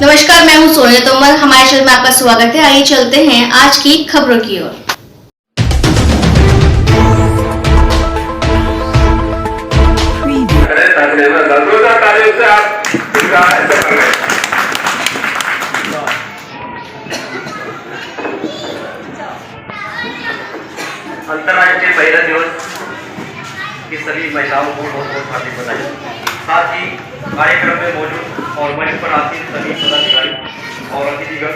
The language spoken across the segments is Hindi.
नमस्कार, मैं हूं सोनिया तोमर। हमारे चैनल में आपका स्वागत है। आइए चलते हैं आज की खबरों की ओर। अंतर्राष्ट्रीय महिला दिवस की सभी महिलाओं को बहुत बहुत हार्दिक बधाई। साथ ही कार्यक्रम में मौजूद और मंच पर आसीन सभी पदाधिकारी और अतिथिगण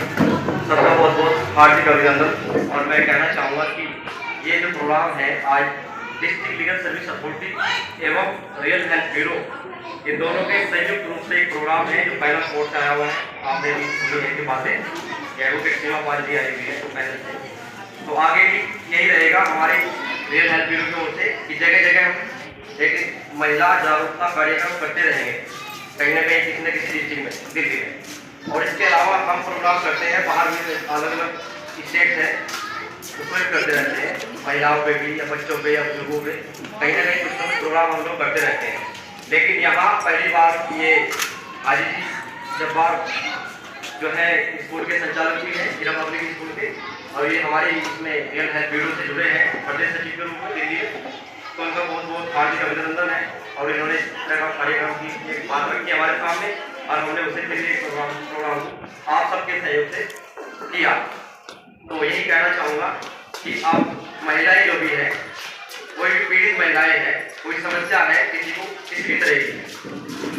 सबका बहुत बहुत हार्दिक अभिनंदन। और मैं कहना चाहूँगा कि ये जो प्रोग्राम है आज डिस्ट्रिक्ट लीगल सर्विस अथॉरिटी एवं रियल हेल्थ ब्यूरो, ये दोनों के संयुक्त रूप से एक प्रोग्राम है जो पहला कोर्ट से आया हुआ है। आपने भी सुनी है कि बातें एडवोकेट सीमा पाल जी आई हुई है तो पहले से, तो आगे भी यही रहेगा हमारे रियल हेल्थ ब्यूरो की ओर से कि जगह जगह हम एक महिला जागरूकता कार्यक्रम करते रहेंगे, कहीं ना कहीं किसी न किसी डिस्ट्रिक्ट में, दिल्ली में। और इसके अलावा हम प्रोग्राम करते हैं बाहर भी, अलग अलग स्टेट है उसमें भी करते रहते हैं, महिलाओं पे भी या बच्चों पे या बुजुर्गों पे कहीं ना कहीं कुछ ना कुछ प्रोग्राम हम लोग करते रहते हैं। लेकिन यहाँ पहली बार ये हाजी जी जब्बार जो है स्कूल के संचालक भी हैं, जिला पब्लिक स्कूल के, और ये हमारे इसमें रियल हेल्थ ब्यूरो से जुड़े हैं प्रदेश सचिव के रूप में दिल्ली, तो उनका बहुत बहुत हार्दिक अभिनंदन है। और इन्होंने इस तरह का कार्यक्रम की एक बात रखी हमारे सामने और हमने उसे के लिए प्रोग्राम आप सबके सहयोग से किया। तो यही कहना चाहूँगा कि आप महिलाएं जो भी है, कोई भी पीड़ित महिलाएं हैं, कोई समस्या है किसी को किसी भी तरह की,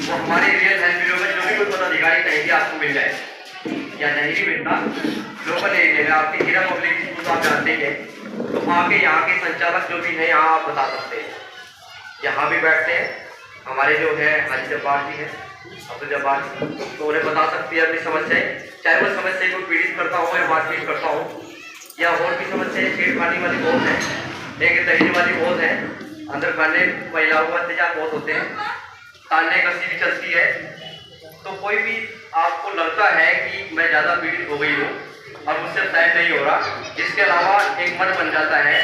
वो हमारे रियल हेल्थ ब्यूरो में जो भी कोई पदाधिकारी कहीं भी आपको मिल जाए या नहीं भी मिलता, लोकल एरिया में आपके जिला पब्लिक स्कूल तो आप जानते ही हैं, तो आके यहाँ के संचालक जो भी हैं यहाँ आप बता सकते हैं। यहाँ भी बैठते हैं हमारे जो है हाजी जब्बार जी हैं, अब्दुल जब्बार जी, तो उन्हें बता सकती है अपनी समस्याएं, चाहे वो समस्या को पीड़ित करता हो या बातचीत करता हो, या और भी समस्याएं छेड़खानी वाली बहुत है, लेकिन दहेज वाली बहुत है, अंदर खाने महिलाओं का अत्याचार बहुत होते हैं, ताने कसी भी चलती है। तो कोई भी आपको लगता है कि मैं ज़्यादा पीड़ित हो गई हूँ और मुझसे सहन नहीं हो रहा, इसके अलावा एक मन बन जाता है,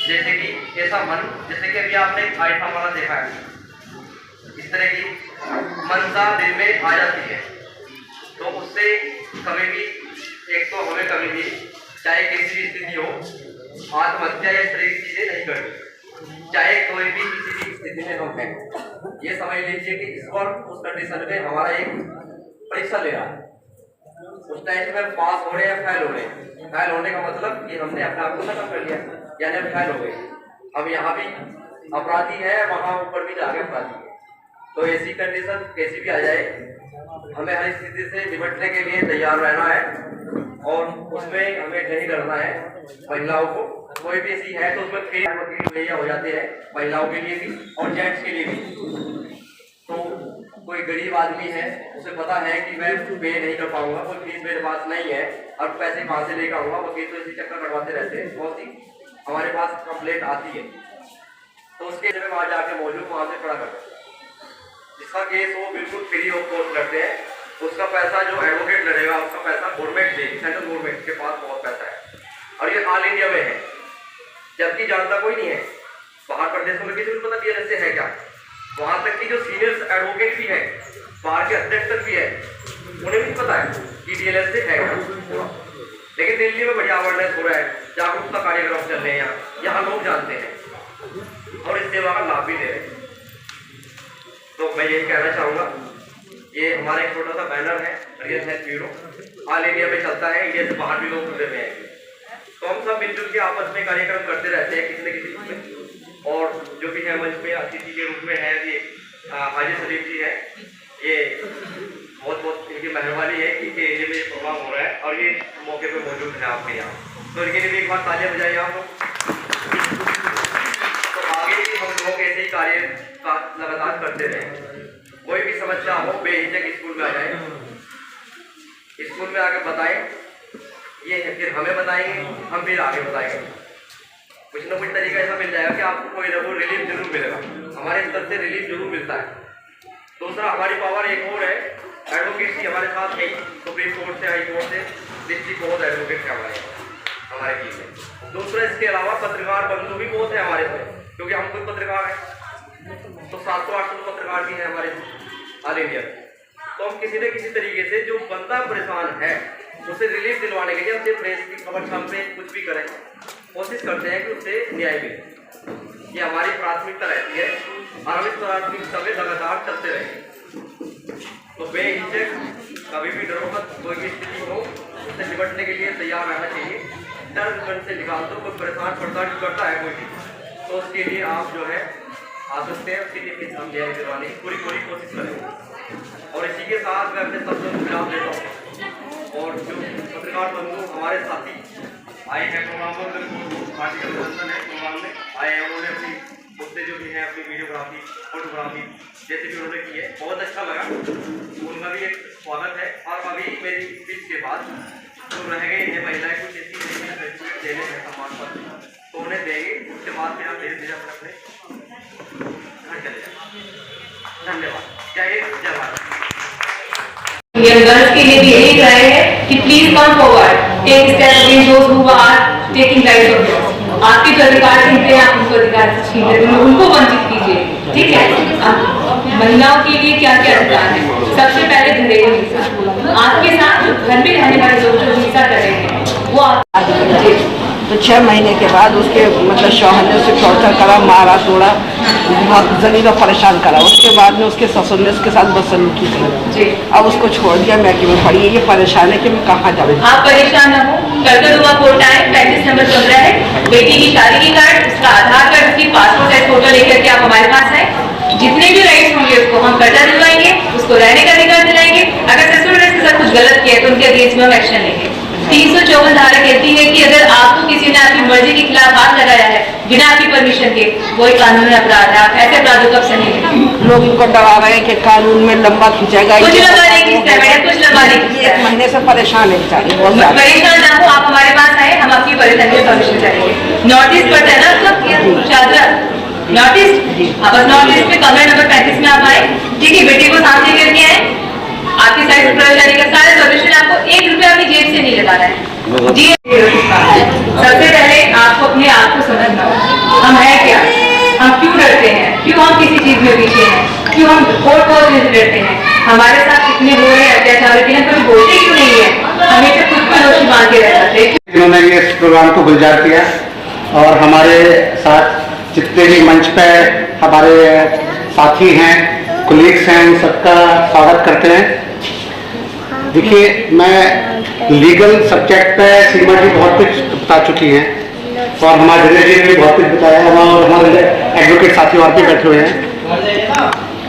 जैसे कि ऐसा मन, जैसे कि अभी आपने आइटम वाला देखा है, इस तरह की मनसा दिल में आ जाती है। तो उससे कभी भी, एक तो हमें कभी भी चाहे किसी भी स्थिति हो, आत्महत्या या इस तरह की चीज़ें नहीं करनी, चाहे कोई भी किसी भी स्थिति में हम हैं। ये समझ लीजिए कि इस पर उस कंडीशन में हमारा एक परीक्षा ले रहा है, उस टेस्ट में पास हो रहे या फेल हो रहे। फेल होने का मतलब कि हमने अपने आप को खत्म कर लिया, यानी हम फेल हो गए। अब यहाँ भी अपराधी है, वहाँ ऊपर भी जाके अपराधी है। तो ऐसी कंडीशन कैसी भी आ जाए, हमें हर स्थिति से निपटने के लिए तैयार रहना है और उसमें हमें नहीं डरना है। महिलाओं को कोई भी ऐसी है तो उसमें फ्री वकील हो जाते हैं, महिलाओं के लिए भी और जेंट्स के लिए भी। तो कोई गरीब आदमी है, उसे पता है कि मैं पे नहीं कर पाऊंगा, कोई फीस मेरे पास नहीं है और पैसे कहाँ से लेकर आऊँगा, वकील तो इसी चक्कर करवाते रहते हैं, बहुत सी हमारे पास कंप्लेंट आती है, तो उसके लिए वहाँ जाके मौजूद वहाँ से खड़ा करते हैं। जिसका केस वो बिल्कुल फ्री ऑफ कॉस्ट करते हैं, उसका पैसा जो एडवोकेट लड़ेगा उसका पैसा गवर्नमेंट देगी, सेंट्रल गवर्नमेंट के पास बहुत पैसा है और ये ऑल इंडिया में है, जबकि जानता कोई नहीं है। बाहर प्रदेशों में किसी को पता DLS से है क्या, वहाँ तक कि जो सीनियर एडवोकेट भी है, बाहर के अध्यक्ष तक भी है, उन्हें भी पता है कि DLS से है क्या। लेकिन दिल्ली में बढ़िया अवेयरनेस हो रहा है, जागरूकता कार्यक्रम चल रहे हैं, यहाँ लोग जानते हैं और इस सेवा का लाभ भी ले रहे हैं। तो मैं यही कहना चाहूँगा, ये हमारा एक छोटा सा बैनर है, real health bureau all India में चलता है, इंडिया से बाहर भी लोग जुड़े हुए हैं। तो हम सब मिलजुल के आपस में कार्यक्रम करते रहते हैं किसी न किसी रूप में। और जो भी है मंच पे अतिथि के रूप में है ये हाजी सलीम जी है, ये बहुत बहुत इनकी मेहरबानी है कि इनके एरिया में ये प्रोग्राम हो रहा है और ये मौके पे मौजूद है आपके यहाँ, तो इनके लिए भी एक बार तालियां बजाइए आप लोग। तो आगे भी हम लोग ऐसे ही कार्य का लगातार करते रहें। कोई भी समस्या हो बेहिचक स्कूल में आ जाए, स्कूल में आकर बताएं, ये है फिर हमें बताएंगे, हम फिर आगे बताएंगे। कुछ ना कुछ तरीका ऐसा मिल जाएगा कि आपको कोई ना कोई रिलीफ जरूर मिलेगा, हमारे स्तर से रिलीफ जरूर मिलता है। दूसरा हमारी पावर एक और है, एडवोकेट्स हमारे साथ है, सुप्रीम कोर्ट से, हाई कोर्ट से, डिस्ट्रिक्ट बहुत एडवोकेट है हमारे टीम में। दूसरा इसके अलावा पत्रकार बंधु भी बहुत है हमारे पे, क्योंकि हम खुद पत्रकार हैं, तो 700-800 पत्रकार भी हैं हमारे ऑल इंडिया। तो हम किसी न किसी तरीके से जो बंदा परेशान है उसे रिलीफ दिलवाने के लिए हम प्रेस की खबर छाप पे कुछ भी करें, कोशिश करते हैं कि उससे न्याय मिले। ये हमारी प्राथमिकता रहती है और हम इस प्राथमिकता में लगातार चलते रहेंगे। तो बेहिचक कभी भी डरो मत, कोई भी स्थिति हो उससे निपटने के लिए तैयार रहना चाहिए। डर मन से निकाल दो। कोई परेशान परेशान करता है कोई भी, तो उसके लिए आप जो है आ सकते हैं, उसके लिए हम न्याय दिलवाने की पूरी कोशिश करेंगे। और इसी के साथ मैं अपने शब्दों को विराम देता हूँ। और जो पत्रकार बंधु हमारे साथी आए हैं प्रोग्राम पर, पार्टी का प्रदर्शन है प्रोग्राम में आए हैं, उन्होंने अपनी मुद्दे जो भी हैं अपनी वीडियोग्राफी फोटोग्राफी जैसे भी उन्होंने की है, बहुत अच्छा लगा। उनका भी एक स्वागत है। और अभी मेरी स्पीच के बाद जो रह गए हैं महिलाएं कुछ ऐसी सर्टिफिकेट देने हैं सम्मान पत्र, तो उन्हें देंगे। उसके बाद फिर हम धीरे धीरे अपने घर चले जाएंगे। धन्यवाद। जय हिंद, जय भारत। गर्ल्स के लिए भी यही राय है कि please come forward, take step against those who are taking rights of yours. आपके जो अधिकार छीनते हैं आप उनको अधिकार से छीन रहे हैं, उनको वंचित कीजिए। ठीक है, महिलाओं के लिए क्या क्या अधिकार है? सबसे पहले घरेलू हिंसा। आपके साथ जो घर में रहने वाले लोग जो हिंसा कर रहे हैं वो आप तो 6 महीने के बाद उसके मतलब शौहर ने उसे टॉर्चर करा, मारा, तोड़ा, बहुत जलील परेशान करा। उसके बाद में उसके ससुर ने उसके साथ बदसलूकी की। अब उसको छोड़ दिया, मैके में पड़ी है। ये परेशान है कि मैं कहाँ जाऊँ। आप परेशान न हो, कलकत्ता कोर्ट आए, 35 नंबर 15 है। बेटी की शादी की कार्ड, उसका आधार कार्ड, उसकी पासपोर्ट साइज फोटो लेकर के आप हमारे पास आए। जितने भी राइट्स होंगे उसको हम कर्जा दिलवाएंगे, उसको रहने का अधिकार दिलाएंगे। अगर ससुर ने इसके साथ कुछ गलत किया तो उनके अगेंस्ट में हम एक्शन लेंगे। 354 धारा कहती है कि अगर आपको किसी ने आपकी मर्जी के खिलाफ हाथ लगाया है बिना आपकी परमिशन के, वही कानूनी अपराध है। आप ऐसे अपराधों को सही लोग इनको डरा रहे हैं कि कानून में लंबा खींचेगा। कुछ लगाने की मैडम, कुछ लगाने की 1 महीने से परेशान है बेचारी, बहुत ज्यादा। परेशान ना हो, आप हमारे पास आए, हम आपकी परेशानी का सॉल्यूशन करेंगे। नोटिस पड़ता है ना आपका चादरा नोटिस, आप बस नोटिस पे कमरे नंबर 35 में आप आए। ठीक है, बेटी को सामने करके आए, आपकी साइड परेशानी का सारे सॉल्यूशन। आपको 1 रुपया अपनी जेब से नहीं लगाना है जी। सबसे पहले आपको अपने आप को समझना होगा, हम है क्या, हम क्यों डरते हैं, क्यों हम किसी चीज में पीछे हैं, क्यों हम कोर्ट में डरते हैं, हमारे साथ कितने हो रहे हैं अत्याचार, लेकिन कभी बोलते क्यों नहीं है, हमेशा खुद को दोषी मान के रह जाते हैं। इन्होंने ये इस प्रोग्राम को गुलजार किया और हमारे साथ जितने भी मंच पे हमारे साथी हैं, कोलीग्स हैं, उन सबका स्वागत करते हैं। देखिए, मैं लीगल सब्जेक्ट पे सीमा जी बहुत कुछ बता चुकी हैं और हमारे दिनेश जी ने भी बहुत कुछ बताया और हमारे एडवोकेट साथी और भी बैठे हुए हैं।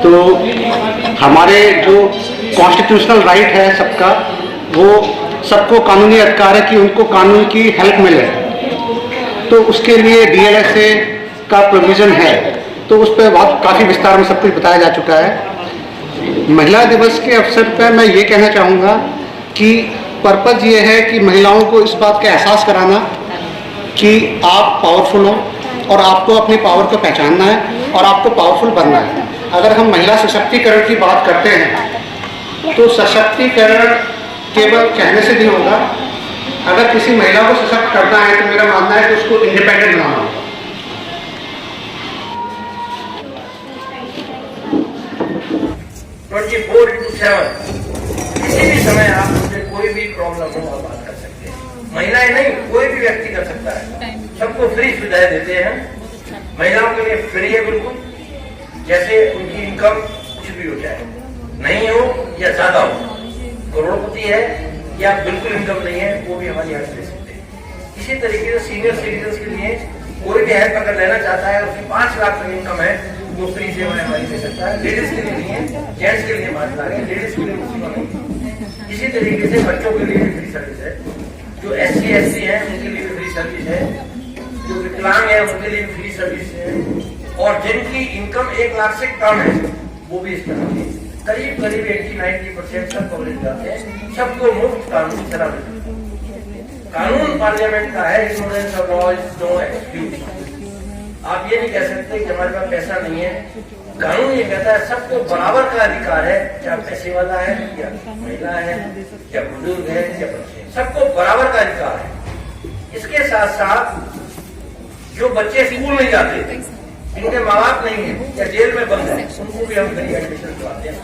तो हमारे जो कॉन्स्टिट्यूशनल राइट है सबका, वो सबको कानूनी अधिकार है कि उनको कानून की हेल्प मिले। तो उसके लिए DLSA का प्रोविज़न है, तो उस पर बहुत काफ़ी विस्तार में सब कुछ बताया जा चुका है। महिला दिवस के अवसर पर मैं ये कहना चाहूँगा कि पर्पज़ ये है कि महिलाओं को इस बात का एहसास कराना कि आप पावरफुल हो और आपको अपनी पावर को पहचानना है और आपको पावरफुल बनना है। अगर हम महिला सशक्तिकरण की बात करते हैं तो सशक्तिकरण केवल कहने से नहीं होगा। अगर किसी महिला को सशक्त करना है तो मेरा मानना है कि उसको इंडिपेंडेंट बनाना होगा। 24/7 किसी भी समय आप मुझे कोई भी प्रॉब्लम हो आप बात कर सकते हैं। महिलाएं नहीं, कोई भी व्यक्ति कर सकता है। सबको फ्री सुविधाएं देते हैं। महिलाओं के लिए फ्री है बिल्कुल, जैसे उनकी इनकम कुछ भी हो जाए, नहीं हो या ज्यादा हो, करोड़पति है या बिल्कुल इनकम नहीं है, वो भी हमारी हेल्प ले सकते हैं। इसी तरीके से सीनियर सिटीजन के लिए कोई भी हेल्प अगर लेना चाहता है, उसकी 5 लाख तक इनकम है, वो फ्री सेवाएं हमारी दे सकता है। लेडीज के लिए नहीं है, जेंट्स के लिए बात कर रहे हैं, लेडीज के लिए नहीं। इसी तरीके से बच्चों के लिए भी फ्री सर्विस है। जो SC SC है उनके लिए भी फ्री सर्विस है, जो विकलांग है उनके लिए भी फ्री सर्विस है, और जिनकी इनकम 1 लाख से कम है वो भी इस तरह की करीब 80-90% सब कवरेज जाते हैं। सबको मुफ्त कानून चला देते हैं। कानून पार्लियामेंट का है, ignorance of law is no excuse. आप ये नहीं कह सकते कि हमारे पास पैसा नहीं है। कानून ये कहता है सबको बराबर का अधिकार है, चाहे पैसे वाला है या महिला है या बुजुर्ग है या बच्चे, सबको बराबर का अधिकार है। इसके साथ साथ जो बच्चे स्कूल नहीं जाते इनके माँ बाप नहीं है या जेल में बंद है, उनको भी हम फ्री एडमिशन करवाते हैं।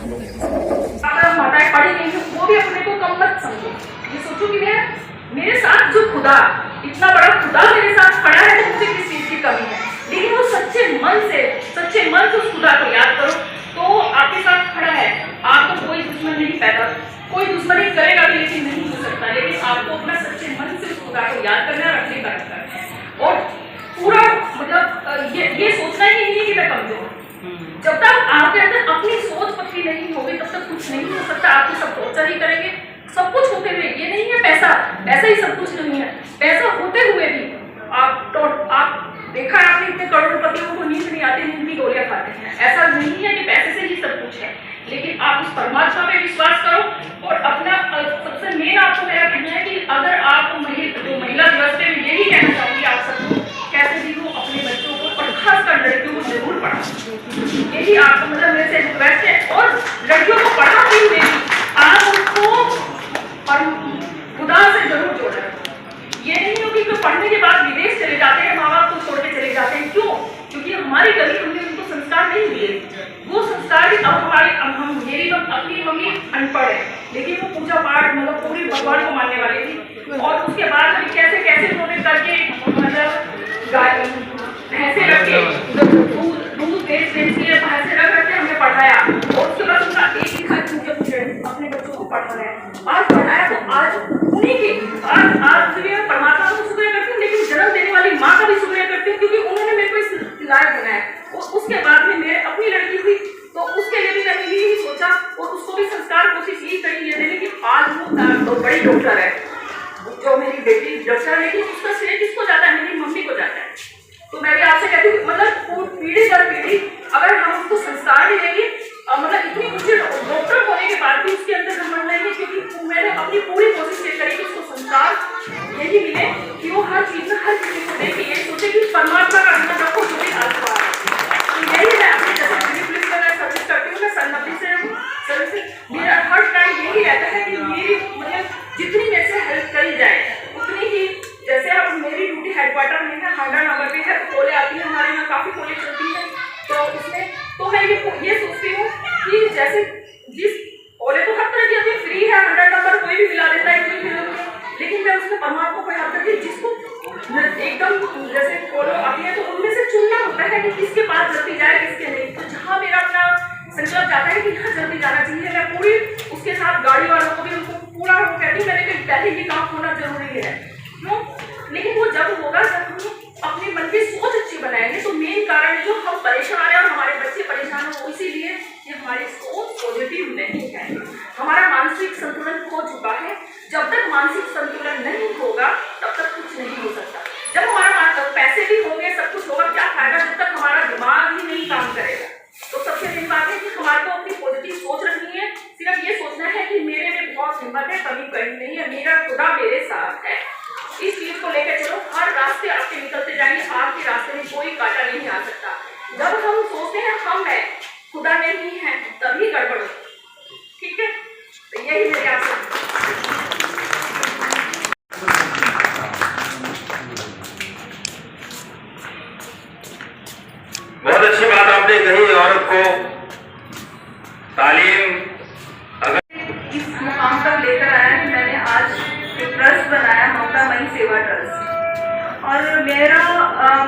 अगर माताएं पढ़ी नहीं है वो भी अपने को कम मत समझो। ये सोचो कि मैं मेरे साथ जो खुदा, इतना बड़ा खुदा मेरे साथ खड़ा है तो मुझे किस चीज की कमी है। लेकिन वो सच्चे मन से उस खुदा को याद करो तो आपके साथ खड़ा है। आपको कोई दुश्मन नहीं पैदा, कोई दुश्मनी करेगा भी लेकिन नहीं हो सकता। लेकिन आपको अपना सच्चे मन से उस खुदा को याद करना है, अपने कर्म करना है और पूरा मतलब ये सोचना ही नहीं है कि मैं कमजोर हूँ। जब तक आपके अंदर अपनी सोच पक्की नहीं होगी तब तक कुछ नहीं हो सकता। आप सब टॉर्चर ही करेंगे सब कुछ होते हुए। ये नहीं है पैसा ही सब कुछ नहीं है, पैसा होते हुए भी आप देखा है आपने इतने करोड़पतियों को नींद नहीं आती, नींद की गोलियां खाते हैं। ऐसा नहीं है कि पैसे से ही सब कुछ है, लेकिन आप उस परमात्मा पे विश्वास करो। और अपना सबसे मेन आपको मेरा कहना है कि अगर आप महिला दिवस पे यही कहना चाहूंगी आप सबको, कैसे भी हो अपने बच्चों को और खासकर लड़कियों को जरूर पढ़ाओ। यही आपको मतलब मेरे से रिक्वेस्ट है। और लड़कियों को पढ़ाती हुए भी आप उनको खुदा से जरूर जोड़ें। ये नहीं हो कि पढ़ने के बाद विदेश चले जाते हैं, माँ बाप को छोड़ के चले जाते हैं। क्यों? क्योंकि हमारी गली हमने उनको संस्कार नहीं दिए। वो संस्कार भी मेरी अपनी मम्मी अनपढ़ है लेकिन वो पूजा पाठ मतलब पूरी भगवान को मानने वाली थी। और उसके बाद अभी कैसे कैसे उन्होंने करके मतलब भैंसे रख के दूध बेच के भैंसे रख के हमें पढ़ाया। और उसके बाद उनका एक ही खर्च मुझे अपने बच्चों को पढ़ाना है। आज पढ़ाया तो आज उन्हीं की आज परमात्मा को शुक्रिया करती हूँ, लेकिन जन्म देने वाली माँ का भी शुक्रिया करती हूँ क्योंकि उन्होंने मेरे को इस लायक बनाया। उसके बाद में मेरे अपनी लड़की हुई तो उसके लिए भी मैंने यही सोचा और उसको भी संस्कार कोशिश यही करी ये देने की आज वो बड़ी डॉक्टर है जो मेरी बेटी डॉक्टर है। लेकिन उसका श्रेय किसको जाता है? मेरी मम्मी को जाता है। तो मैं भी आपसे कहती हूँ मतलब पीढ़ी दर पीढ़ी अगर हम उसको संस्कार भी देंगे मतलब इतनी ऊंची डॉक्टर होने के बाद भी उसके अंदर घमंड नहीं है क्योंकि मैंने अपनी पूरी कोशिश ये करी कि उसको संस्कार यही मिले कि वो हर चीज में हर किसी को देखे ये सोचे कि परमात्मा का अंदर रखो जो भी आशीर्वाद है। तो यही मैं अपने जैसे दिल्ली पुलिस में मैं सर्विस करती हूँ, मैं सन 90 से हूँ सर्विस। मेरा हर टाइम यही रहता है कि मेरी मतलब जितनी मेरे से हेल्प करी जाए उतनी ही। जैसे अब मेरी ड्यूटी हेडक्वार्टर में है, 100 नंबर पे है, कोले आती है हमारे यहाँ काफी कोले चलती है। तो उसमें तो मैं ये सोचती हूँ कि जैसे जिस कोले तो हर तरह की अभी फ्री है, 100 नंबर कोई भी मिला देता है कोई भी, लेकिन मैं उसमें परमात्मा को याद करके जिसको एकदम जैसे कोलो आती है तो उनमें से चुनना होता है कि किसके पास जल्दी जाए किसके नहीं। तो जहाँ मेरा अपना संकल्प जाता है कि यहाँ जल्दी जाना चाहिए, मैं पूरी उसके साथ गाड़ी वालों को भी उनको पूरा वो कहती हूँ मैंने कहीं पहले ये काम होना जरूरी है। क्यों? लेकिन वो जब होगा जब हम अपने मन की सोच अच्छी बनाएंगे। तो मेन कारण है जो हम परेशान हैं और हमारे बच्चे परेशान हो इसीलिए कि हमारी सोच पॉजिटिव नहीं है, हमारा मानसिक संतुलन खो चुका है। जब तक मानसिक संतुलन नहीं होगा तब तक कुछ नहीं हो सकता। जब हमारा पैसे भी होंगे सब कुछ होगा क्या फायदा जब तक हमारा दिमाग ही नहीं काम करेगा। तो सबसे मेन बात है कि हमारे को अपनी पॉजिटिव सोच रखनी है। सिर्फ ये सोचना है कि मेरे में बहुत हिम्मत है, कमी कहीं नहीं है, मेरा खुदा मेरे साथ है। इस चीज को लेकर चलो, हर रास्ते आपके निकलते जाएंगे, आपके रास्ते में कोई कांटा नहीं आ सकता। जब हम सोचते हैं हम है खुदा नहीं है तभी गड़बड़ होती। ठीक है, तो यही मेरे आपसे बहुत अच्छी बात आपने कही। औरत को तालीम अगर इस मुकाम तक लेकर आया कि मैंने आज एक ट्रस्ट बनाया ममता मई सेवा ट्रस्ट। और मेरा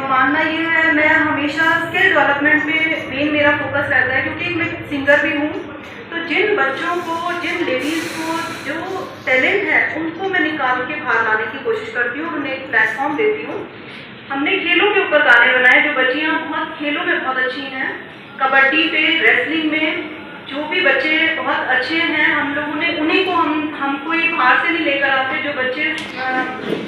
मानना ये है मैं हमेशा स्किल डेवलपमेंट पे मेन मेरा फोकस रहता है क्योंकि मैं सिंगर भी हूँ। तो जिन बच्चों को जिन लेडीज़ को जो टैलेंट है उनको मैं निकाल के बाहर लाने की कोशिश करती हूँ, उन्हें एक प्लेटफॉर्म देती हूँ। हमने खेलों के ऊपर गाने बनाए, जो बच्चियाँ बहुत खेलों में बहुत अच्छी हैं, कबड्डी पे, रेसलिंग में जो भी बच्चे बहुत अच्छे हैं हम लोगों ने उन्हीं को हम कोई बाहर से नहीं लेकर आते। जो बच्चे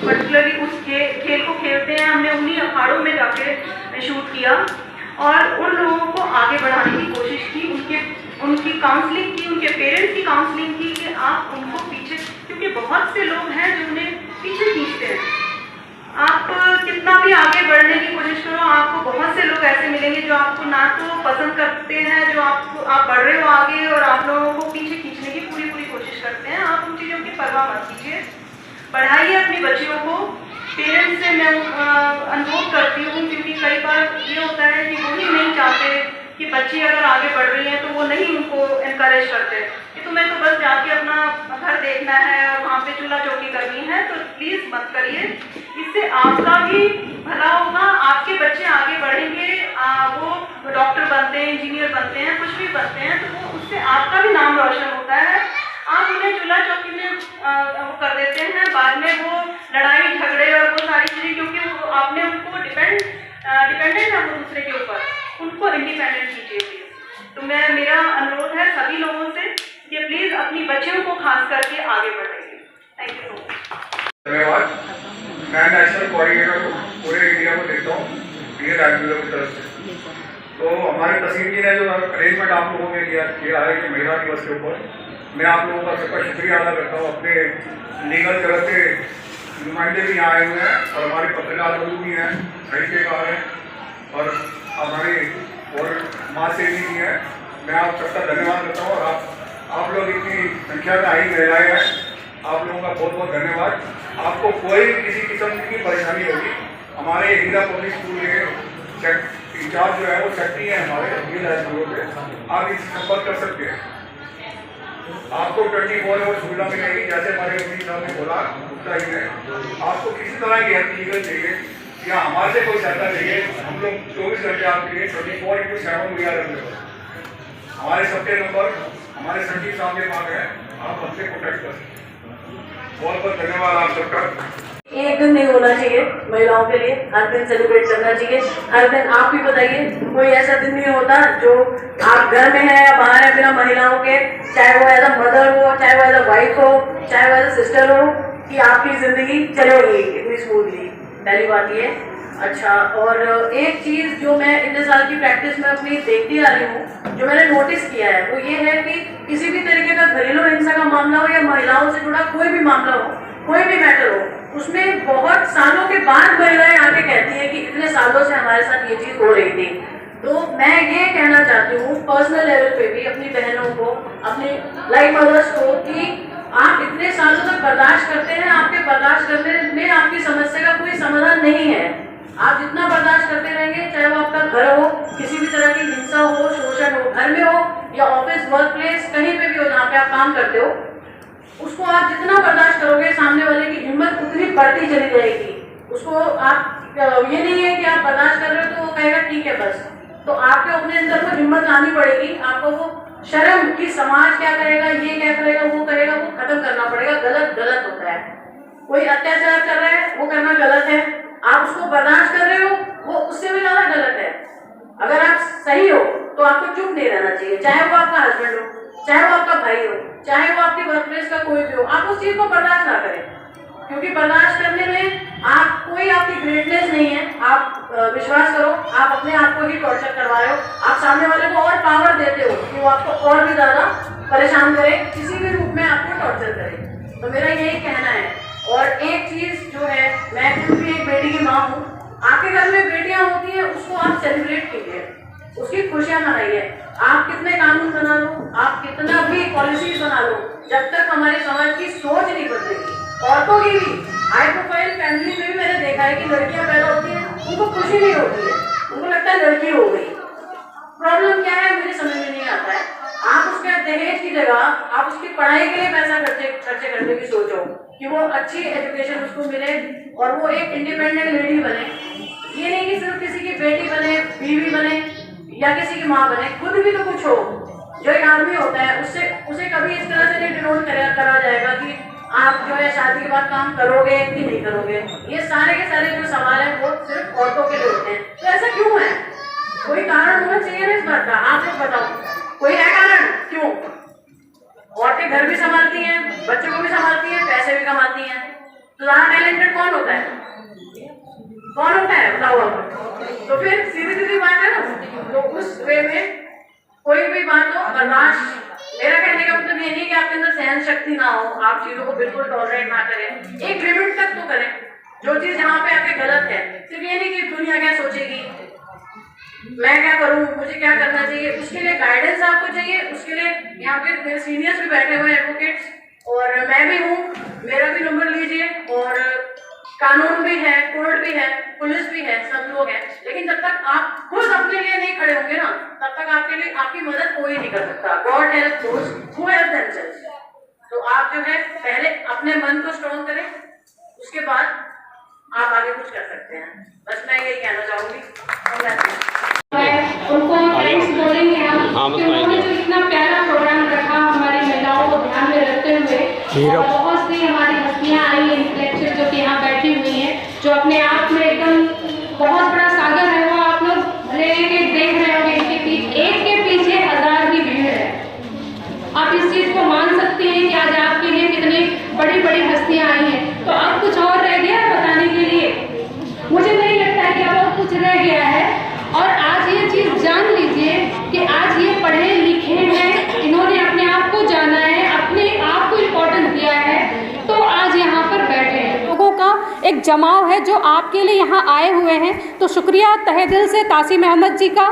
पर्टिकुलरली उस खेल को खेलते हैं हमने उन्हीं अखाड़ों में जाके शूट किया और उन लोगों को आगे बढ़ाने की कोशिश की, उनकी काउंसलिंग की, उनके पेरेंट्स की काउंसलिंग की कि आप उनको पीछे, क्योंकि बहुत से लोग हैं जो उन्हें पीछे खींचते हैं। आप कितना भी आगे बढ़ने की कोशिश करो आपको बहुत से लोग ऐसे मिलेंगे जो आपको ना तो पसंद करते हैं, जो आप बढ़ रहे हो आगे और आप लोगों को पीछे खींचने की पूरी कोशिश करते हैं। आप उन चीज़ों की परवाह मत कीजिए, पढ़ाइए अपनी बच्चियों को। पेरेंट्स से मैं अनुरोध करती हूँ क्योंकि कई बार ये होता है कि वही बच्ची अगर आगे बढ़ रही है तो वो नहीं उनको इनकरेज करते कि तुम्हें तो बस जाके अपना घर देखना है और वहाँ पे चूल्हा चौकी करनी है, तो प्लीज़ मत करिए। इससे आपका भी भला होगा, आपके बच्चे आगे बढ़ेंगे, वो डॉक्टर बनते हैं, इंजीनियर बनते हैं, कुछ भी बनते हैं, तो वो उससे आपका भी नाम रोशन होता है। आप उन्हें चूल्हा चौकी में वो कर देते हैं, बाद में वो लड़ाई झगड़े और वो सारी चीज़ें, क्योंकि वो आपने उनको डिपेंडेंट है वो दूसरे के ऊपर, उनको इंडिपेंडेंट कीजिए प्लीज़। तो मेरा अनुरोध है सभी लोगों से कि प्लीज़ अपनी बच्चियों को खास करके आगे बढ़ाइए। Thank you so much. धन्यवाद। मैं नेशनल कोऑर्डिनेटर पूरे इंडिया को देखता हूँ डी राजमिलों की तरफ से। तो हमारे तहसील जी ने जो अरेंजमेंट आप लोगों के लिए किया है कि महिला दिवस के ऊपर, मैं आप लोगों का सबका शुक्रिया अदा करता हूँ। अपने लीगल जगत के नुमाइंदे भी यहाँ आए हुए हैं और हमारे पत्रकार लोग भी हैं, साहित्यकार हैं और हमारे और माँ सेवी भी हैं। मैं आप सबका धन्यवाद करता हूँ और आप लोग इतनी संख्या में आई महिलाएँ हैं, आप लोगों का बहुत बहुत धन्यवाद। आपको कोई किसी किस्म की परेशानी होगी, हमारे हीरा पब्लिक स्कूल के इंचार्ज जो है वो सेक्रेटरी हैं हमारे पे, आप इनसे संपर्क कर सकते हैं। आपको 24 आवर सुविधा मिलेगी, जैसे हमारे वकील साहब ने बोला गुप्ता जी ने, आपको किसी तरह की हेल्प लीगल चाहिए या हमारे से कोई सहायता चाहिए, हम लोग 24 घंटे आपके लिए 24/7 वी आर अवेलेबल। हमारे सबके नंबर हमारे सचिव साहब के पास है, आप हमसे कॉन्टैक्ट कर सकते हैं। बहुत बहुत धन्यवाद आप सबका। एक दिन नहीं होना चाहिए महिलाओं के लिए, हर दिन सेलिब्रेट करना चाहिए। हर दिन आप भी बताइए, कोई ऐसा दिन नहीं होता जो आप घर में है या बाहर है बिना महिलाओं के, चाहे वो एज अ मदर हो, चाहे वो एज अ वाइफ हो, चाहे वो एज अ सिस्टर हो, कि आपकी जिंदगी चलेगी इतनी स्मूथली। पहली बात ये। अच्छा, और एक चीज जो मैं इतने साल की प्रैक्टिस में अपनी देखती आ रही हूँ, जो मैंने नोटिस किया है, वो ये है कि किसी भी तरीके का घरेलू हिंसा का मामला हो या महिलाओं से जुड़ा कोई भी मामला हो, कोई भी मैटर हो, उसमें बहुत सालों के बाद महिलाएं आके कहती हैं कि इतने सालों से हमारे साथ ये चीज हो रही थी। तो मैं ये कहना चाहती हूँ पर्सनल लेवल पे भी अपनी बहनों को, अपनी लाइफ मदर्स को, कि आप इतने सालों तक बर्दाश्त करते हैं, आपके बर्दाश्त करने में आपकी समस्या का कोई समाधान नहीं है। आप जितना बर्दाश्त करते रहेंगे, चाहे वो आपका घर हो, किसी भी तरह की हिंसा हो, शोषण हो, घर में हो या ऑफिस, वर्क प्लेस, कहीं पे भी हो जहाँ पे आप काम करते हो, उसको आप जितना बर्दाश्त करोगे, सामने वाले की हिम्मत उतनी बढ़ती चली जाएगी। उसको आप ये नहीं है कि आप बर्दाश्त कर रहे हो तो वो कहेगा ठीक है बस, तो आपके अपने अंदर वो हिम्मत लानी पड़ेगी। आपको वो शर्म कि समाज क्या करेगा, ये क्या करेगा, वो करेगा, वो खत्म करना पड़ेगा। गलत गलत होता है। कोई अत्याचार कर रहा है, वो करना गलत है। आप उसको बर्दाश्त कर रहे हो, वो उससे भी ज्यादा गलत है। अगर आप सही हो तो आपको चुप नहीं रहना चाहिए, चाहे वो आपका हस्बैंड हो, चाहे वो आपका भाई हो, चाहे वो आपकी वर्क प्लेस का कोई भी हो। आप उस चीज को बर्दाश्त ना करें, क्योंकि बर्दाश्त करने में आप कोई आपकी ग्रेटनेस नहीं है। आप विश्वास करो, आप अपने आप को ही टॉर्चर करवा रहे हो। आप सामने वाले को और पावर देते हो कि वो आपको और भी ज्यादा परेशान करे, किसी भी रूप में आपको टॉर्चर करे। तो मेरा यही कहना है। और एक चीज जो है, मैं खुद भी एक बेटी की माँ हूँ। आपके घर में बेटियां होती हैं, उसको आप सेलिब्रेट कीजिए, उसकी खुशियां मनाइए। आप कितने कानून बना लो, आप कितना भी पॉलिसीज बना लो, जब तक हमारे समाज की सोच नहीं बदलेगी, औरतों की भी हाई प्रोफाइल फैमिली में भी मैंने देखा है कि लड़कियां पैदा होती हैं, उनको खुशी नहीं होती है, उनको लगता है लड़की हो गई। प्रॉब्लम क्या है मुझे समझ में नहीं आता है। आप उसके दहेज की जगह आप उसकी पढ़ाई के लिए पैसा खर्चे करने की सोचो कि वो अच्छी एजुकेशन उसको मिले और वो एक इंडिपेंडेंट लेडी बने। ये नहीं कि सिर्फ किसी की बेटी बने, बीवी बने या किसी की माँ बने, खुद भी तो कुछ हो। जो एक आदमी होता है उसे कभी इस तरह से नहीं डिनोट करा जाएगा कि आप जो है शादी के बाद काम करोगे कि नहीं करोगे। ये सारे के सारे जो सवाल है वो सिर्फ औरतों के लिए होते हैं। तो ऐसा क्यों है? कोई कारण होना चाहिए ना इस बात का। आप लोग बताओ, कोई है कारण? क्यों? औरतें घर भी संभालती हैं, बच्चों को भी संभालती हैं, पैसे भी कमाती हैं, तो ज्यादा टैलेंटेड कौन होता है? कौन होता है बताओ आप। तो फिर सीधी सीधी बात है ना। तो उस वे में कोई भी बात हो, बर्दाश्त। मेरा कहने का मतलब ये नहीं कि आपके अंदर सहन शक्ति ना हो, आप चीजों को बिल्कुल टॉलरेट ना करें, एक लिमिट तक तो करें। जो चीज जहाँ पे आके गलत है, सिर्फ ये नहीं कि दुनिया क्या सोचेगी, मैं क्या करूँ, मुझे क्या करना चाहिए, उसके लिए गाइडेंस आपको चाहिए। उसके लिए यहाँ पे मेरे सीनियर्स भी बैठे हुए हैं, एडवोकेट्स, और मैं भी हूँ, मेरा भी नंबर लीजिए। और कानून भी है, कोर्ट भी है, पुलिस भी है, सब लोग हैं। लेकिन जब तक आप खुद अपने लिए नहीं खड़े होंगे ना, तब तक आपके लिए आपकी मदद कोई नहीं कर सकता। God help those who help themselves. तो आप जो है पहले अपने मन को स्ट्रॉन्ग करें, उसके बाद आप आगे कुछ कर सकते हैं। बस मैं यही कहना चाहूंगी। उनको थैंक्स बोलेंगे हम कि उन्होंने जो इतना प्यारा प्रोग्राम रखा हमारी महिलाओं को ध्यान में रखते हुए, और बहुत सी हमारी हस्तियां आई हैं इंटेलेक्चुअल जो कि यहाँ बैठी हुई हैं, जो अपने आप में एकदम बहुत बड़ा सागर है। वो आप लोग भले एक देख रहे होंगे, इनके पीछे एक के पीछे 1000 की भीड़ है। आप इस चीज को मान सकते हैं कि आज आपके लिए कितनी बड़ी बड़ी हस्तियां आई हैं। तो अब कुछ और रह गया है बताने के लिए? मुझे नहीं लगता है कि अब और कुछ रह गया है। और आज ये चीज जान लीजिए कि आज ये पढ़े लिखे हैं, इन्होंने अपने आप को जाना है, अपने आप को इम्पोर्टेंस दिया है, तो आज यहाँ पर बैठे हैं। लोगों का एक जमाव है जो आपके लिए यहाँ आए हुए हैं। तो शुक्रिया तहे दिल से तासीम अहमद जी का,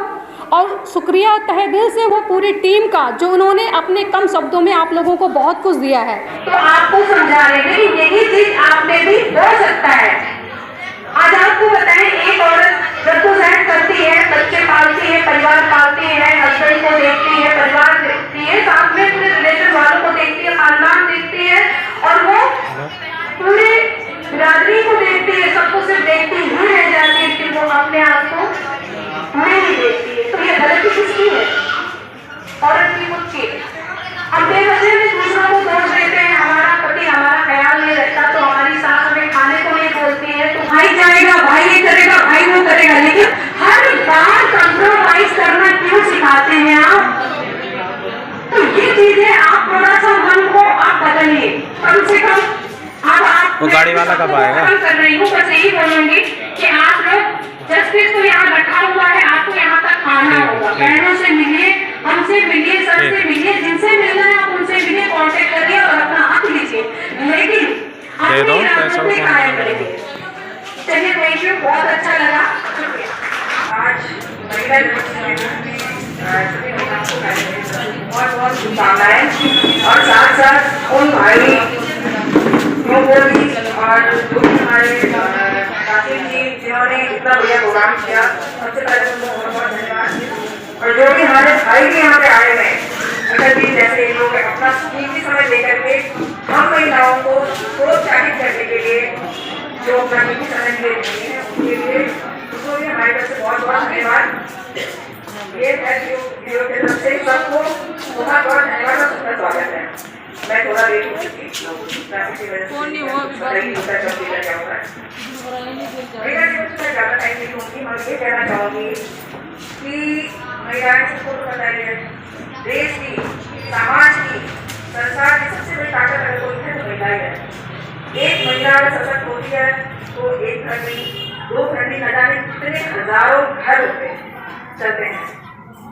और शुक्रिया तहे दिल से वो पूरी टीम का जो उन्होंने अपने कम शब्दों में आप लोगों को बहुत कुछ दिया है। तो आपको समझा रहे हैं कि यही चीज आप में भी हो सकता है। आज आपको बताएं, एक औरत जब तो सहन करती है, बच्चे पालती है, परिवार पालती है, हस्बैंड को देखती है, परिवार देखती है, साथ में पूरे रिलेशन वालों को देखती है, खानदान देखती है, और वो पूरे बिरादरी को देखती है, सबको सिर्फ देखती ही रह जाती है कि वो अपने आप को नहीं देखती है। तो ये गलती किसकी है? औरत की खुद की। हम बेवजह में दूसरों को दोष देते हैं, हमारा पति हमारा ख्याल नहीं रखता, तो हमारी सास हमें खाने को नहीं बोलती है, तो भाई जाएगा, भाई ये करेगा, भाई वो करेगा। लेकिन हर बार कंप्रोमाइज करना क्यों सिखाते हैं आप? तो ये चीजें आप थोड़ा सा मन को आप बदलिए, कम से कम। अब आप वो गाड़ी वाला कब आएगा? कर रही हूँ, बस यही बोलूंगी कि आप लोग जस्टिस को यहाँ रखा हुआ है, आपको यहाँ तक आना होगा। बहनों से मिलिए, हमसे मिलिए, सर से मिलिए, जिनसे मिलना है आप उनसे मिलिए, कांटेक्ट करिए और अपना हक लीजिए, लेकिन अपनी इरादों पे कायम रहिए। चलिए, थैंक यू, बहुत अच्छा लगा। आज महिला दिवस है, सभी महिलाओं को बहुत बहुत शुभकामनाएं, और साथ साथ उन भाई और जो भी हमारे कासिम जी जिन्होंने इतना बढ़िया प्रोग्राम किया, सबसे पहले उनको बहुत बहुत धन्यवाद। और जो भी हमारे भाई भी यहाँ पे आए हैं, अगर भी जैसे लोग अपना कीमती समय लेकर के हम महिलाओं को प्रोत्साहित करने के लिए जो अपना कीमती समय दे रही है, उनके लिए उसको भी हमारी तरफ से बहुत बहुत धन्यवाद। ये तरफ से सबको बहुत बहुत धन्यवाद और सुंदर स्वागत है। मैं थोड़ा लेट हो चुकी, ट्रैफिक की वजह से जाऊँगा। ज़्यादा टाइम नहीं होगी। मैं ये कहना चाहूँगी कि महिलाएं सबको तो पता ही है, देश की, समाज की, संसार की सबसे बड़ी ताकत अगर कोई है तो महिलाएं है। एक महिला अगर सशक्त होती है तो एक घर में, दो घर में न जाने कितने हजारों घर होते चलते हैं।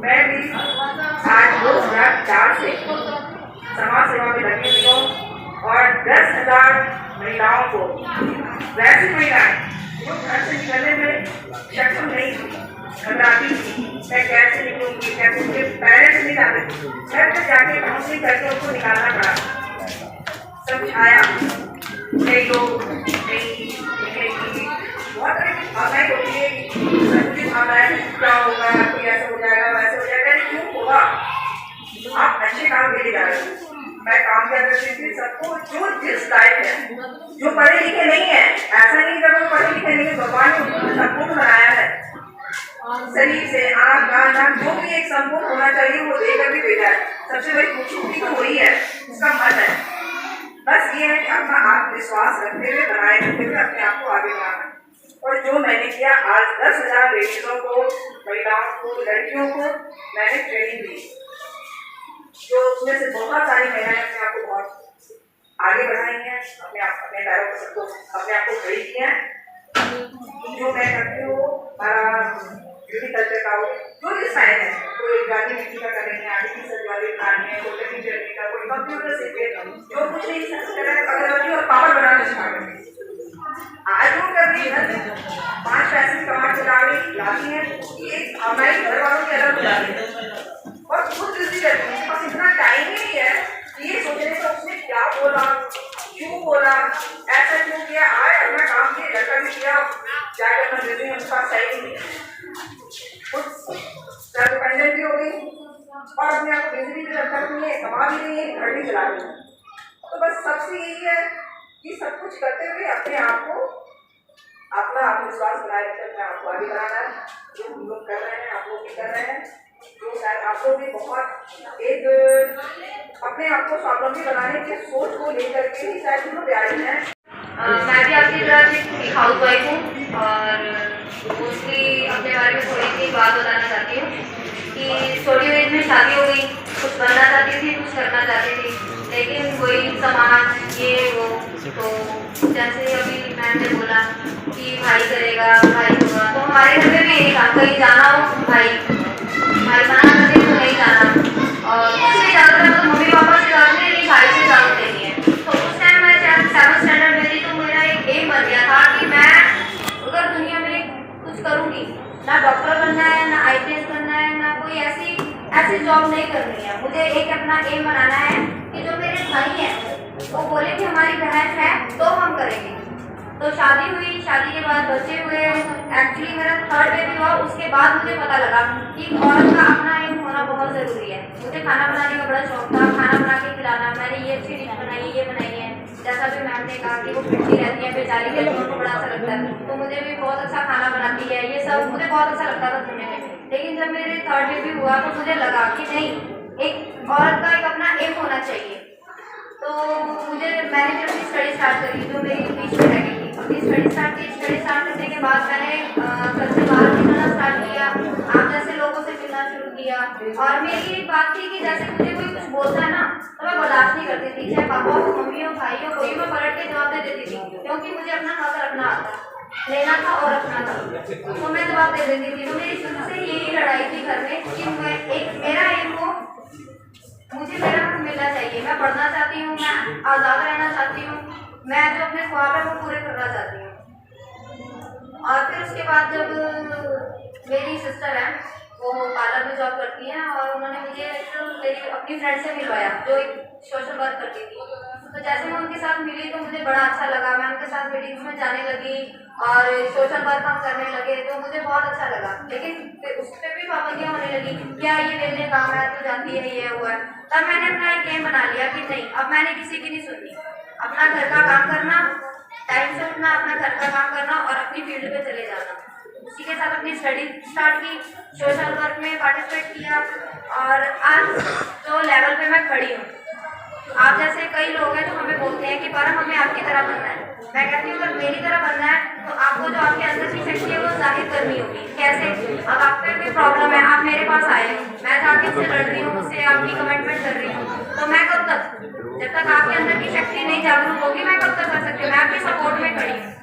मैं भी आज 2004 से समाज सेवा में लगी हुई हूँ, और 10,000 महिलाओं को, वैसी महिलाएं जो घर से निकलने में सक्षम नहीं थी, घबराती थी, मैं कैसे निकलूंगी, कैसे उनके पेरेंट्स नहीं जाते, घर पे जाके काउंसलिंग करके उनको निकालना पड़ा, समझाया। कई लोग नहीं निकलेंगी, बहुत सारी भावनाएं होती है, संकुचित भावनाएं, क्या होगा, कोई ऐसा हो जाएगा, वैसे हो जाएगा। क्यों होगा? आप अच्छे काम के लिए जा रहे हो। मैं काम कर रही थी, सबको जो जिस लायक है, जो पढ़े लिखे नहीं है, ऐसा नहीं जब वो पढ़े लिखे नहीं है, भगवान ने उनको संपूर्ण बनाया है, शरीर से आँख कान नाक जो भी एक संपूर्ण होना चाहिए वो देकर भी भेजा है। सबसे बड़ी खूबसूरती तो वही है, उसका मन है। बस ये है कि अपना आत्मविश्वास रखते हुए, बनाए रखते हुए अपने आप को आगे बढ़ाना। और जो मैंने किया, आज 10,000 लेडीजों को, महिलाओं को, लड़कियों को मैंने ट्रेनिंग दी, जो उसमें से बहुत सारी महिलाएं अपने आप को बहुत आगे बढ़ाई हैं, अपने पैरों पर सबको अपने आप को खड़ी की है। जो मैं करती हूँ, ब्यूटी कल्चर का जो भी साइड है, कोई गाड़ी मिट्टी का कर रही है, आर्टिफिशियल ज्वेलरी बनानी है, कोई टेक्निक जर्नी का, कोई कंप्यूटर सीख जो कुछ नहीं कर रहा है, अगरबत्ती और पापड़ बनाना सिखा रहे हैं। आज वो कर रही है, 5 पैसे कमा के लाती है, एक हमारे घर वालों की अलग हो जाती है, और खुद बिजी रहती है, उसके पास इतना टाइम ही नहीं है ये सोचने का उसने क्या बोला, क्यों बोला, ऐसा क्यों किया। आए अपना काम किया, लड़का भी किया, जाकर मैं बिजी हूँ, उसका सही नहीं है। हो गई और अपने आप को बिजली भी रख रही है, कमा भी रही है, घर भी चला रही है। तो बस सबसे यही है कि सब कुछ करते हुए अपने आप को, अपना आत्मविश्वास बनाए रखकर अपने आप को आगे बढ़ाना है। जो हम लोग कर रहे हैं, आप लोग भी कर रहे हैं, जो शायद आप लोग भी बहुत एक अपने आप को स्वावलंबी बनाने की सोच को लेकर के ही शायद हम लोग आई हैं। मैं भी आपकी तरह एक हाउस वाइफ हूँ और मोस्टली अपने बारे में थोड़ी सी बात बताना चाहती हूँ कि छोटी एज में शादी हो गई, कुछ बनना चाहती थी, कुछ करना चाहती थी, लेकिन वही समाज ये वो, तो जैसे अभी मैम ने बोला कि भाई करेगा, भाई होगा, तो हमारे घर में भी यही था, कहीं जाना हो भाई मना करते तो नहीं जाना, और उससे ज़्यादातर तो मम्मी पापा से ज़्यादा नहीं, भाई से ज़्यादा देनी है। तो उस टाइम मैं 7th स्टैंडर्ड में थी, तो मेरा एक एम बन गया था कि मैं अगर दुनिया में कुछ करूँगी, ना डॉक्टर बनना है, ना IPS बनना है, ना कोई ऐसी जॉब नहीं करनी है, मुझे एक अपना एम बनाना है कि जो मेरे भाई हैं वो बोले कि हमारी बहन है तो हम करेंगे। तो शादी हुई, शादी के बाद बच्चे हुए, एक्चुअली मेरा 3rd बेबी हुआ, उसके बाद मुझे पता लगा कि औरत का अपना एम होना बहुत ज़रूरी है। मुझे खाना बनाने का बड़ा शौक था, खाना बना के खिलाना, मैंने ये अच्छी डिश बनाई है, ये बनाई है, जैसा भी मैम ने कहा कि वो फिरती रहती है बेचारी के लोगों को बड़ा अच्छा लगता है, तो मुझे भी बहुत अच्छा खाना बनाती है, ये सब मुझे बहुत अच्छा लगता था सुनने में। लेकिन जब मेरे 3rd बेबी हुआ तो मुझे लगा कि नहीं, एक औरत का एक अपना एम होना चाहिए। तो मैंने जब अपनी स्टडी स्टार्ट करी, जो मेरी बीच में रह गई थी, अपनी स्टडी स्टार्ट करने के बाद मैंने घर से बाहर निकलना स्टार्ट किया, आप जैसे लोगों से मिलना शुरू किया, और मेरी एक बात थी कि जैसे मुझे कोई कुछ बोलता है ना तो मैं बर्दाश्त नहीं करती थी, चाहे पापा हो, मम्मी हो, भाई हो, कोई, मैं पलट के जवाब दे देती थी, क्योंकि मुझे अपना हक रखना आता, लेना था और रखना था, तो मैं जवाब दे देती थी। तो मेरी शुरू से यही लड़ाई थी घर में कि मेरा एम हो, मुझे मेरा हक मिलना चाहिए, मैं पढ़ना चाहती हूँ, मैं आज़ाद रहना चाहती हूँ, मैं जो अपने ख्वाब है वो पूरे करना चाहती हूँ। और फिर उसके बाद जब मेरी सिस्टर है वो पार्लर में जॉब करती हैं, और उन्होंने मुझे मेरी अपनी फ्रेंड से मिलवाया जो एक सोशल वर्क करती थी। तो जैसे मैं उनके साथ मिली तो मुझे बड़ा अच्छा लगा, मैं उनके साथ मीटिंग्स में जाने लगी और सोशल वर्क हम करने लगे, तो मुझे बहुत अच्छा लगा। लेकिन फिर उस पर भी पाबंदियाँ होने लगी, क्या ये वेले काम है, तो जानती है ये हुआ है। तब मैंने अपना एक एम बना लिया कि नहीं, अब मैंने किसी की नहीं सुननी, अपना घर का काम करना, टाइम से उठना, अपना घर का काम करना और अपनी फील्ड पे चले जाना। उसी के साथ अपनी स्टडी स्टार्ट की, सोशल वर्क में पार्टिसिपेट किया, और आज जो लेवल पे मैं खड़ी हूँ, आप जैसे कई लोग हैं जो हमें बोलते हैं कि परम हमें आपकी तरह बनना है। मैं कहती हूँ अगर मेरी तरह बनना है तो आपको जो आपके अंदर की शक्ति है वो जाहिर करनी होगी। कैसे? अब आप पे कोई प्रॉब्लम है, आप मेरे पास आए हो, मैं जाके उससे लड़ रही हूँ, उससे आपकी कमिटमेंट कर रही हूँ, तो मैं कब तक, जब तक आपके अंदर की शक्ति नहीं जागरूक होगी, मैं कब तक कर सकती हूँ? मैं आपके सपोर्ट में खड़ी हूँ,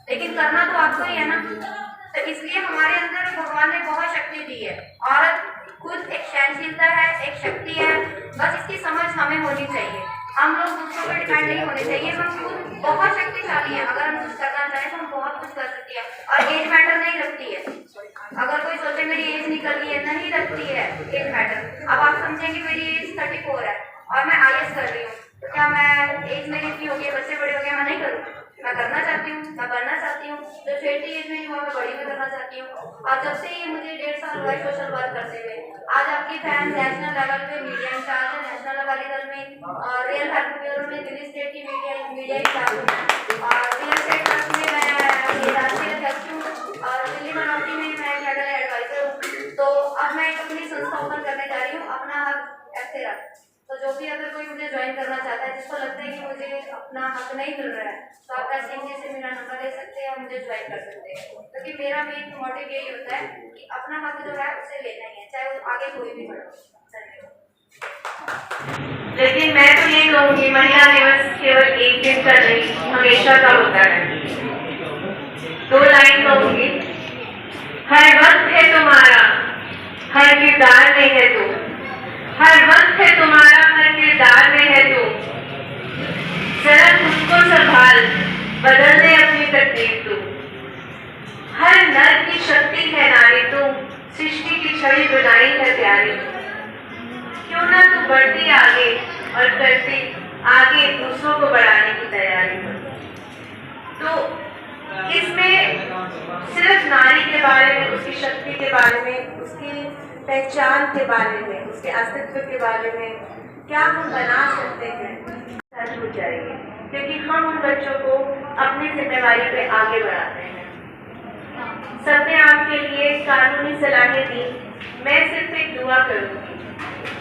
लेकिन करना तो आपको ही है ना। तो इसलिए हमारे अंदर भगवान ने बहुत शक्ति दी है। औरत खुद एक सहनशीलता है, एक शक्ति है, बस इसकी समझ हमें होनी चाहिए। हम लोग दूसरों पर डिपेंड नहीं होने चाहिए, हम खुद बहुत शक्तिशाली हैं। अगर हम कुछ करना चाहें तो हम बहुत कुछ कर सकते हैं, और एज मैटर नहीं रखती है। अगर कोई सोचे मेरी एज निकल गई है, नहीं रखती है एज मैटर। अब आप समझेंगे मेरी एज 34 है और मैं IAS कर रही हूँ, तो क्या मैं एज मेरी इतनी हो गई, बच्चे बड़े हो गए, मैं नहीं करूँ? मैं करना चाहती हूँ, मैं बढ़ना चाहती हूँ, जो छोटी एज में हुआ मैं बड़ी में करना चाहती हूँ। और जब से ही मुझे 1.5 साल हुआ सोशल वर्क करते हुए, आज आपकी बहन नेशनल लेवल पे मीडिया इंचार्ज है, नेशनल अकाली दल में, और रियल हेल्थ ब्यूरो में दिल्ली स्टेट की मीडिया इंचार्ज हूँ, और रियल स्टेट ट्रस्ट में मैं राष्ट्रीय अध्यक्ष हूँ, और दिल्ली माइनॉरिटी में मैं कैडर एडवाइजर हूँ। तो अब मैं एक अपनी संस्था ओपन करने जा रही हूँ, अपना हक ऐसे रख। तो जो भी अगर कोई मुझे ज्वाइन करना चाहता है, जिसको लगता है कि मुझे अपना हक नहीं मिल रहा है, तो आप SNG से मेरा नंबर ले सकते हैं और मुझे ज्वाइन कर सकते हैं। क्योंकि मेरा मेन मोटिव यही होता है कि अपना हक जो है उसे लेना ही है, चाहे वो आगे कोई भी बढ़ो। लेकिन मैं तो यही कहूँगी, महिला दिवस केवल एक दिन का नहीं, हमेशा का होता है। 2 लाइन कहूँगी, हर वक्त है तुम्हारा, हर किरदार में है तू, हर वक्त है तुम्हारा, हर किरदार में है तू, जरा खुद को संभाल, बदल दे अपनी तकदीर तू, हर नर की शक्ति है नारी तू, सृष्टि की छवि बनाई है प्यारी, क्यों ना तू बढ़ती आगे और करती आगे दूसरों को बढ़ाने की तैयारी। तो इसमें सिर्फ नारी के बारे में, उसकी शक्ति के बारे में, उसकी पहचान के बारे में, उसके अस्तित्व के बारे में क्या हम बना सकते हैं, सच हो जाएगी, क्योंकि हम उन बच्चों को अपनी जिम्मेवारी पे आगे बढ़ाते हैं। सबने आपके लिए कानूनी सलाहें दी, मैं सिर्फ एक दुआ करूंगी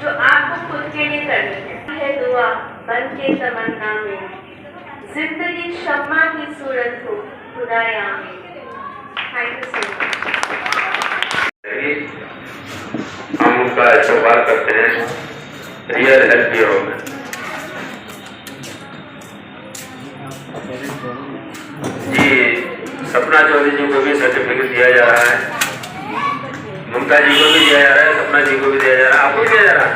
जो आपको खुद के लिए करनी है दुआ बन के तमन्ना में, जिंदगी शम्मा की सूरत हो खुदाया में। Thank you so much. हम उसका इस्तेमाल करते हैं रियल हेल्थ ब्यूरो में। जी सपना चौधरी जी को भी सर्टिफिकेट दिया जा रहा है, ममता जी को भी दिया जा रहा है, सपना जी को भी दिया जा रहा है, आपको भी दिया जा रहा है।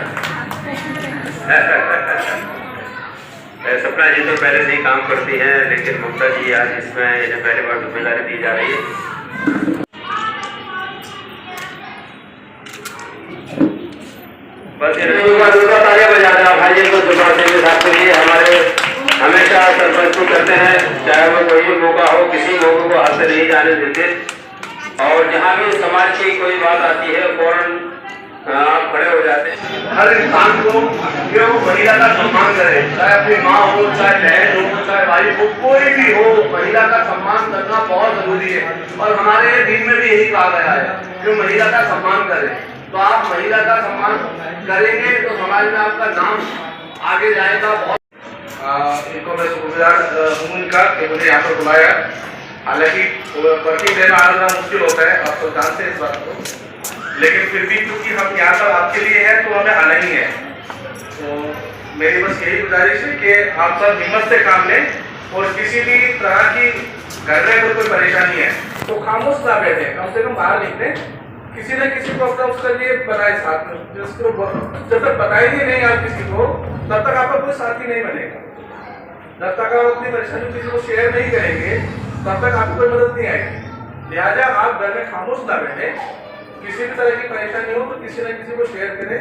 सपना जी तो पहले से ही काम करती हैं, लेकिन ममता जी आज इसमें इन्हें पहली बार जिम्मेदारी दी जा रही है। बस दूसरा तालियां बजा दें भाई को दुर्गा सिंह के साथ के लिए हमारे हमेशा सरपंच को करते हैं, चाहे वो कोई भी मौका हो, किसी मौके को हाथ से नहीं जाने देते, और जहाँ भी समाज की कोई बात आती है फौरन आप खड़े हो जाते हैं। हर इंसान को जो महिला का सम्मान करे, चाहे अपनी माँ हो, चाहे बहन हो, चाहे भाई हो, कोई भी हो, महिला का सम्मान करना बहुत जरूरी है। और हमारे दिन में भी यही कहा गया है जो महिला का सम्मान करे, तो आप महिला का सम्मान करेंगे तो समाज में आपका नाम आगे जाएगा। बहुत इनको मैं शुक्रगुजार हूँ इनका कि मुझे यहाँ पर बुलाया। हालांकि वर्किंग डे में आना मुश्किल होता है, आप तो जानते हैं इस बात को, लेकिन फिर भी क्योंकि हम यहाँ पर आपके लिए हैं तो हमें आना ही है। तो मेरी बस यही गुजारिश है कि आप सब हिम्मत से काम लें, और किसी भी तरह की घर में कोई परेशानी है तो खामोश ना बैठे, कम से कम बाहर निकले, किसी न किसी को अपना उसका लिए बनाए साथ में, जिसको जब तक बताएंगे नहीं आप किसी को तब तक आपका कोई साथी नहीं बनेगा। जब तक आप अपनी परेशानी किसी को शेयर नहीं करेंगे तब तक आपको कोई मदद नहीं आएगी। लिहाजा आप घर में खामोश ना बैठे, किसी भी तरह की परेशानी हो तो किसी न किसी को शेयर करें।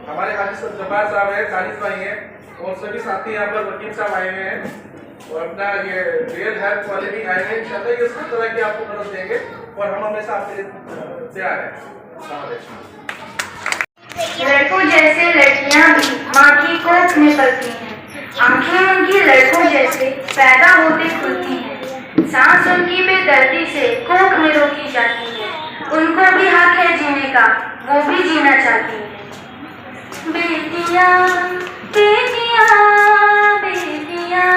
हमारे हाजी जब्बार साहब है, खालिद भाई हैं, और सभी साथी यहाँ पर वकील साहब आए हुए हैं, और अपना ये रियल हेल्थ वाले भी आए हैं। इंशाल्लाह ये सब तरह की आपको मदद देंगे, और हम हमेशा आपके तैयार हैं। लड़कों जैसे लड़कियां भी माँ की कोख में पलती हैं, आंखें उनकी लड़कों जैसे पैदा होते खुलती हैं, सांस उनकी बेदर्दी से कोख में रोकी जाती है, उनको भी हक है जीने का, वो भी जीना चाहती हैं। बेटियां बेटियां बेटियां,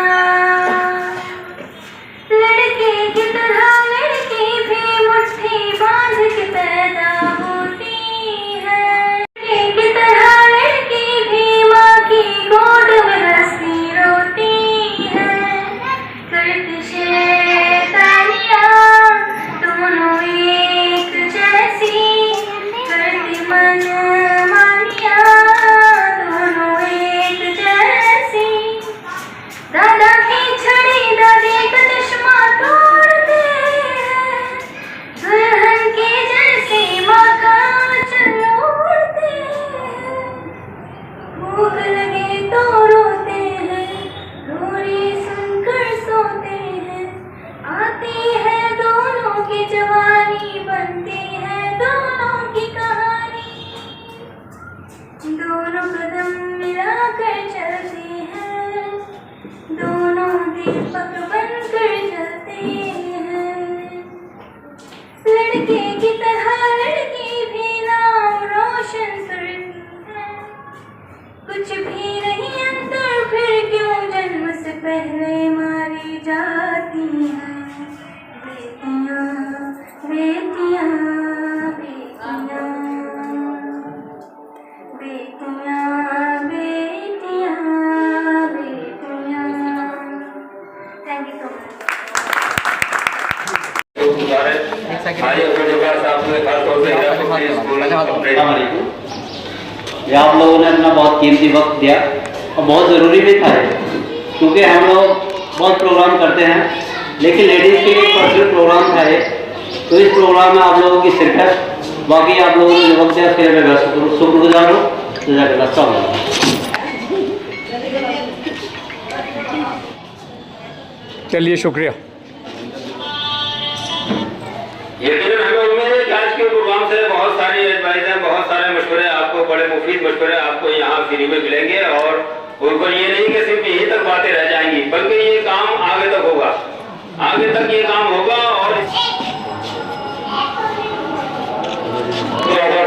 लड़के की तरह लड़की भी मुट्ठी बांध के पैदा होती है, लड़के की तरह लड़की भी माँ की गोद में हंसती रोती है, करती शैतानियाँ दोनों एक जैसी, करती मनमानियाँ दोनों एक जैसी, दादा की छड़ी दादी का चश्मा तोड़ते हैं, दुल्हन के जैसे माँ का आंचल ओढ़ते हैं, भूख लगे तो रोते हैं, रोरी सुनकर सोते हैं, आती है दोनों की जवानी, बनती है दोनों की कहानी, दोनों कदम मिलाकर चलते हैं, दोनों दीपक बनकर जलते हैं, लड़के की तरह लड़की भी नाम रोशन करती है, कुछ भी नहीं अंतर फिर क्यों जन्म से पहले मारी जाती हैं, बेटियां बेटियां बेटियां बेटियां बेटियां बेटियां। Thank you so much. ये आप लोगों ने अपना बहुत कीमती वक्त दिया, और बहुत ज़रूरी भी था, क्योंकि हम लोग बहुत प्रोग्राम करते हैं, लेकिन लेडीज़ के लिए पर्सनल प्रोग्राम था ये, तो इस प्रोग्राम में आप लोगों की शिरकत, बाकी आप लोगों ने जो वक्त दिया उसके लिए मैं शुक्रगुजार हूँ। चलिए शुक्रिया। ये हमें उम्मीद है कि आज के प्रोग्राम से बहुत सारी एडवाइस हैं, बहुत सारे बड़े मुफीद मशवरे आपको यहाँ फ्री में मिलेंगे और उनको ये नहीं कि सिर्फ यहीं तक बातें रह जाएंगी, बल्कि ये काम आगे तक होगा, आगे तक ये काम होगा। और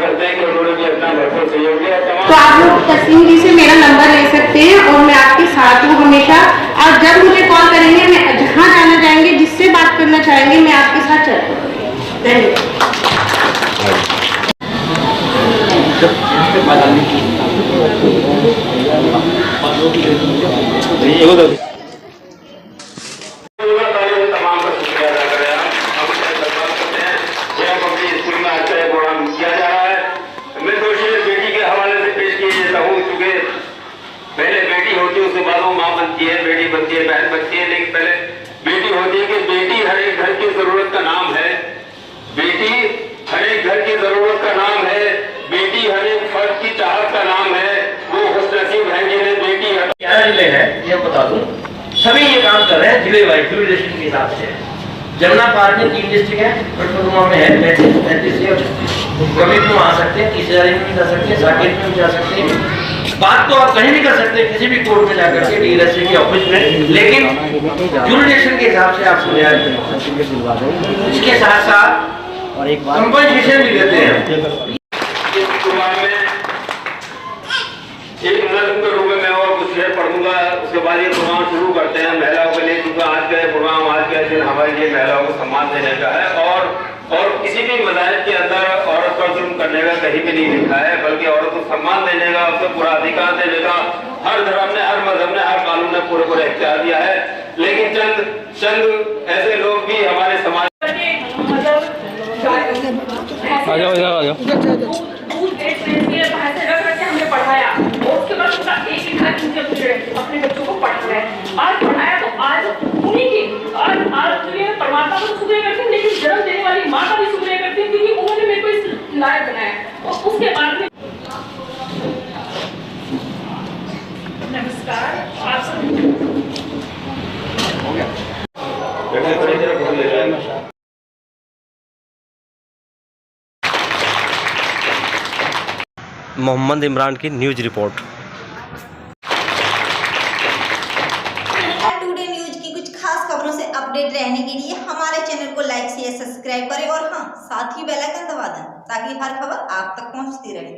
करते हैं कि उन्होंने भी अपना भरपूर सहयोग दिया। तो आप लोग तस्लीम जी से मेरा नंबर ले सकते हैं और मैं आपके साथ हूँ हमेशा। और जब मुझे कॉल करेंगे, मैं जहाँ जाना चाहेंगे, जिससे बात करना चाहेंगे, मैं आपके साथ चलूँगी। धन्यवाद। तमाम का शुक्रिया अदा करें। हम करते हैं जब अपनी स्कूल में आज का ये प्रोग्राम किया जा रहा है। मैं दोषी बेटी के हवाले से पेश किए जाता हूँ, क्योंकि पहले बेटी होती है, उसके बाद वो माँ बनती है, बेटी बनती है, बहन बनती है, लेकिन पहले बेटी होती है कि बेटी हर एक घर की जरूरत का नाम है, बेटी हर एक घर की जरूरत का नाम है, बेटी हर एक फर्द की चाहत का नाम है। वो खुशनसीब है जिन्हें बेटी क्या जिले हैं ये बता दूं, सभी ये काम कर रहे हैं जिले वाइज डिस्ट्रिक्ट के हिसाब से। जमुना पार्क में 3 डिस्ट्रिक्ट है, कठपुरमा में है 35 से 36, कमिट में आ सकते हैं, 30,000 में जा सकते हैं, साकेत में जा सकते हैं। बात तो आप कहीं भी कर सकते हैं, किसी भी कोर्ट में जाकर के, डीएलएसए के ऑफिस में, लेकिन जुरिडिक्शन के हिसाब से आपको न्याय दिलवा देंगे। इसके साथ साथ और एक कंपनसेशन भी देते हैं। एक नज़्म के रूप में मैं और कुछ शेर पढ़ दूंगा, उसके बाद ये प्रोग्राम शुरू करते हैं महिलाओं के लिए, क्योंकि आज का प्रोग्राम, आज का दिन हमारे लिए महिलाओं को सम्मान देने का है। और किसी भी मज़ाहिब के अंदर औरत पर जुल्म करने का कहीं भी नहीं लिखा है, बल्कि औरत को सम्मान देने का, उसको पूरा अधिकार देने का हर धर्म ने, हर मजहब ने, हर कानून ने पूरे इख्तियार दिया है। लेकिन चंद ऐसे लोग भी हमारे समाज हमने पढ़ाया और उसके बाद उनका एक अपने बच्चों को पढ़ रहे हैं। आज पढ़ाया तो आज उन्हीं की आज दुनिया में परमात्मा को शुक्रिया करती हूँ, लेकिन जन्म देने वाली माँ का भी शुक्रिया करती हूँ, क्योंकि उन्होंने मेरे को इस लायक बनाया। और उसके बाद में नमस्कार, आप सब मोहम्मद इमरान की न्यूज़ रिपोर्ट। टुडे न्यूज की कुछ खास खबरों से अपडेट रहने के लिए हमारे चैनल को लाइक शेयर सब्सक्राइब करें और हाँ, साथ ही बेल आइकन दबा दें ताकि हर खबर आप तक पहुंचती रहे।